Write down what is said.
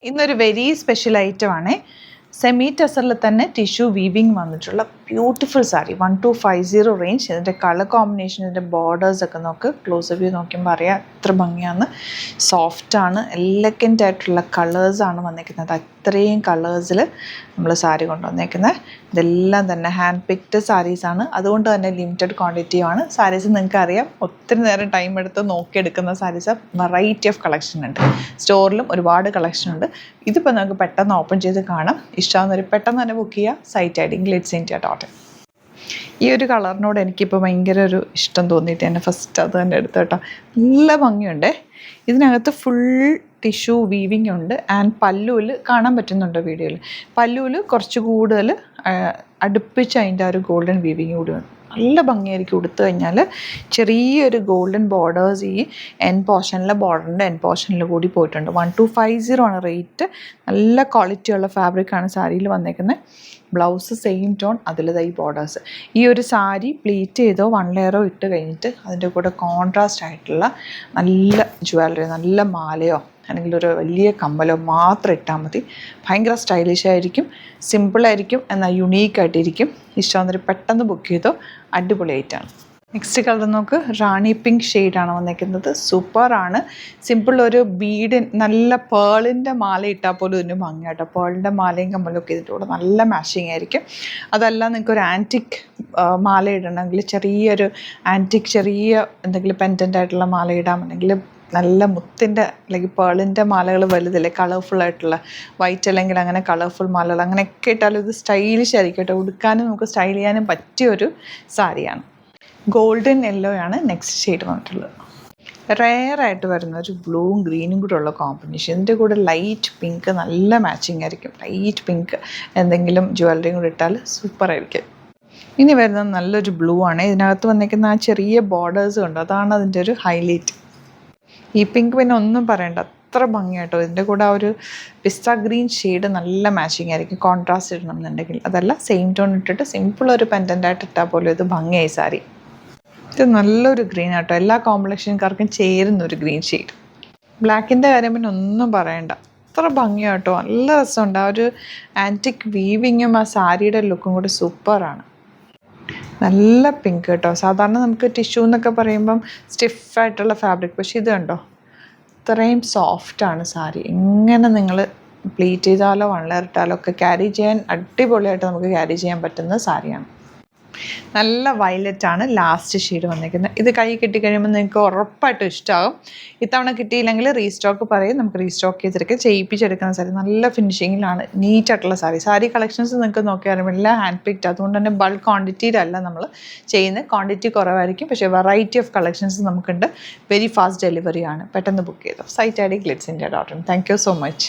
ഇന്നൊരു very special item ആണ്. Semi ടെസറിൽ തന്നെ ടിഷ്യൂ വീവിങ് വന്നിട്ടുള്ള ബ്യൂട്ടിഫുൾ സാരി 1250 റേഞ്ച്. ഇതിൻ്റെ കളർ കോമ്പിനേഷൻ, ഇതിൻ്റെ ബോർഡേഴ്സ് ഒക്കെ നോക്ക്. ക്ലോസ് വ്യൂ നോക്കുമ്പോൾ അറിയാം എത്ര ഭംഗിയാണ്. സോഫ്റ്റാണ്, എലഗൻ്റ് ആയിട്ടുള്ള കളേഴ്സാണ് വന്നിരിക്കുന്നത്. അത്രയും കളേഴ്സിൽ നമ്മൾ സാരി കൊണ്ടുവന്നേക്കുന്നത്. ഇതെല്ലാം തന്നെ ഹാൻഡ് പിക്ഡ് സാരീസാണ്. അതുകൊണ്ട് തന്നെ ലിമിറ്റഡ് ക്വാണ്ടിറ്റിയുമാണ്. സാരീസ് നിങ്ങൾക്ക് അറിയാം, ഒത്തിരി നേരം ടൈം എടുത്ത് നോക്കിയെടുക്കുന്ന സാരീസ്. വെറൈറ്റി ഓഫ് കളക്ഷൻ ഉണ്ട്. സ്റ്റോറിലും ഒരുപാട് കളക്ഷൻ ഉണ്ട്. ഇതിപ്പോൾ നമുക്ക് പെട്ടെന്ന് ഓപ്പൺ ചെയ്ത് കാണാം. ഇഷ്ടമാകുന്നവർ പെട്ടെന്ന് തന്നെ ബുക്ക് ചെയ്യുക. സൈറ്റ് ഐ ഡി glitzindia.in. ഈ ഒരു കളറിനോട് എനിക്കിപ്പോൾ ഭയങ്കര ഒരു ഇഷ്ടം തോന്നിയിട്ട് തന്നെ ഫസ്റ്റ് അത് തന്നെ എടുത്തു കേട്ടോ. നല്ല ഭംഗിയുണ്ട്. ഇതിനകത്ത് ഫുൾ ടിഷ്യൂ വീവിങ് ഉണ്ട്. ആൻഡ് പല്ലുവിൽ കാണാൻ പറ്റുന്നുണ്ട് വീഡിയോയിൽ. പല്ലുവിൽ കുറച്ച് കൂടുതൽ അടുപ്പിച്ച് അതിൻ്റെ ആ ഒരു ഗോൾഡൻ വീവിങ് കൂടി ഉണ്ട്. നല്ല ഭംഗിയായിരിക്കും ഉടുത്തു കഴിഞ്ഞാൽ. ചെറിയൊരു ഗോൾഡൻ ബോർഡേഴ്സ് ഈ പോർഷനിലെ ബോർഡറിൻ്റെ പോർഷനിൽ കൂടി പോയിട്ടുണ്ട്. 1250 ആണ് റേറ്റ്. നല്ല ക്വാളിറ്റിയുള്ള ഫാബ്രിക്കാണ് സാരിയിൽ വന്നേക്കുന്നത്. ബ്ലൗസ് സെയിം ടോൺ, അതിൽ ഈ ബോർഡേഴ്സ്. ഈ ഒരു സാരി പ്ലീറ്റ് ചെയ്തോ 1 ലെയറോ ഇട്ട് കഴിഞ്ഞിട്ട് അതിൻ്റെ കൂടെ കോൺട്രാസ്റ്റ് ആയിട്ടുള്ള നല്ല ജ്വല്ലറി, നല്ല മാലയോ അല്ലെങ്കിൽ ഒരു വലിയ കമ്മലോ മാത്രം ഇട്ടാൽ മതി. ഭയങ്കര സ്റ്റൈലിഷ് ആയിരിക്കും, സിമ്പിളായിരിക്കും, എന്നാൽ യുണീക്കായിട്ടിരിക്കും. ഇഷ്ടമാകുന്നവർ പെട്ടെന്ന് ബുക്ക് ചെയ്തോ. അടിപൊളിയായിട്ടാണ്. നെക്സ്റ്റ് കളർ നോക്ക്. റാണി പിങ്ക് ഷെയ്ഡാണ് വന്നിരിക്കുന്നത്. സൂപ്പറാണ്. സിമ്പിൾ ഒരു ബീഡ്, നല്ല പേളിൻ്റെ മാല ഇട്ടാൽ പോലും ഇതിന് ഭംഗിയാട്ടോ. പേളിൻ്റെ മാലയും കമ്മലൊക്കെ ഇതിൻ്റെ കൂടെ നല്ല മാച്ചിങ് ആയിരിക്കും. അതല്ല നിങ്ങൾക്ക് ഒരു ആൻറ്റിക് മാല ഇടണമെങ്കിൽ, ചെറിയൊരു ആൻറ്റിക് ചെറിയ എന്തെങ്കിലും പെൻഡൻ്റ് ആയിട്ടുള്ള മാല ഇടാമെങ്കിൽ, നല്ല മുത്തിൻ്റെ അല്ലെങ്കിൽ പേളിൻ്റെ മാലകൾ വലുതല്ലേ, കളർഫുള്ളായിട്ടുള്ള വൈറ്റ് അല്ലെങ്കിൽ അങ്ങനെ കളർഫുൾ മാലകൾ അങ്ങനെയൊക്കെ ഇട്ടാലും ഇത് സ്റ്റൈലിഷ് ആയിരിക്കും കേട്ടോ. ഉടുക്കാനും നമുക്ക് സ്റ്റൈൽ ചെയ്യാനും പറ്റിയൊരു സാരിയാണ്. ഗോൾഡൻ യെല്ലോ ആണ് നെക്സ്റ്റ് ഷെയ്ഡ് വന്നിട്ടുള്ളത്. റെയറായിട്ട് വരുന്ന ഒരു ബ്ലൂവും ഗ്രീനും കൂടെ ഉള്ള കോമ്പിനേഷൻ. ഇതിൻ്റെ കൂടെ ലൈറ്റ് പിങ്ക് നല്ല മാച്ചിങ് ആയിരിക്കും. ലൈറ്റ് പിങ്ക് എന്തെങ്കിലും ജ്വല്ലറിയും കൂടെ ഇട്ടാൽ സൂപ്പറായിരിക്കും. ഇനി വരുന്നത് നല്ലൊരു ബ്ലൂ ആണ്. ഇതിനകത്ത് വന്നിരിക്കുന്ന ആ ചെറിയ ബോർഡേഴ്സ് ഉണ്ട്, അതാണ് അതിൻ്റെ ഒരു ഹൈലൈറ്റ്. ഈ പിങ്ക് പിന്നെ ഒന്നും പറയണ്ട, അത്ര ഭംഗിയായിട്ടോ. ഇതിൻ്റെ കൂടെ ആ ഒരു പിസ്ത ഗ്രീൻ ഷെയ്ഡ് നല്ല മാച്ചിങ് ആയിരിക്കും. കോൺട്രാസ്റ്റ് ഇടണം എന്നുണ്ടെങ്കിൽ. അതല്ല സെയിം ടോൺ ഇട്ടിട്ട് സിമ്പിൾ ഒരു പെൻഡൻ്റായിട്ട് ഇട്ടാൽ പോലും ഇത് ഭംഗിയായി സാരി. ഇത് നല്ലൊരു ഗ്രീൻ ആട്ടോ. എല്ലാ കോമ്പിനേഷൻകാർക്കും ചേരുന്ന ഒരു ഗ്രീൻ ഷെയ്ഡ്. ബ്ലാക്കിൻ്റെ കാര്യം പിന്നെ ഒന്നും പറയണ്ട, അത്ര ഭംഗിയാട്ടോ. നല്ല രസമുണ്ട്. ആ ഒരു ആൻറ്റിക് വീവിങ്ങും ആ സാരിയുടെ ലുക്കും കൂടി സൂപ്പറാണ്. നല്ല പിങ്ക് കേട്ടോ. സാധാരണ നമുക്ക് ടിഷ്യൂ എന്നൊക്കെ പറയുമ്പം സ്റ്റിഫായിട്ടുള്ള ഫാബ്രിക്, പക്ഷേ ഇത് കണ്ടോ ഇത്രയും സോഫ്റ്റാണ് സാരി. എങ്ങനെ നിങ്ങൾ പ്ലീറ്റ് ചെയ്താലോ 1 ലെയർ ഇട്ടാലോ ഒക്കെ ക്യാരി ചെയ്യാൻ അടിപൊളിയായിട്ട് നമുക്ക് ക്യാരി ചെയ്യാൻ പറ്റുന്ന സാരിയാണ്. നല്ല വയലറ്റാണ് ലാസ്റ്റ് ഷെയ്ഡ് വന്നിരിക്കുന്നത്. ഇത് കൈ കിട്ടിക്കഴിയുമ്പോൾ നിങ്ങൾക്ക് ഉറപ്പായിട്ടും ഇഷ്ടമാകും. ഇത്തവണ കിട്ടിയില്ലെങ്കിൽ റീസ്റ്റോക്ക് പറയും, നമുക്ക് റീസ്റ്റോക്ക് ചെയ്തെടുക്കുക, ചെയ്യിപ്പിച്ചെടുക്കുന്ന സാരി. നല്ല ഫിനിഷിങ്ങിലാണ്, നീറ്റായിട്ടുള്ള സാരി. സാരി കളക്ഷൻസ് നിങ്ങൾക്ക് നോക്കിയാലും എല്ലാം ഹാൻഡ് പിക്ഡ്. അതുകൊണ്ട് തന്നെ ബൾക്ക് ക്വാണ്ടിറ്റിയിലല്ല നമ്മൾ ചെയ്യുന്നത്. ക്വാണ്ടിറ്റി കുറവായിരിക്കും, പക്ഷേ വെറൈറ്റി ഓഫ് കളക്ഷൻസ് നമുക്കുണ്ട്. വെരി ഫാസ്റ്റ് ഡെലിവറി ആണ്. പെട്ടെന്ന് ബുക്ക് ചെയ്തോ. സൈറ്റ് ഐ ഡി glitzindia.in. Thank you so much.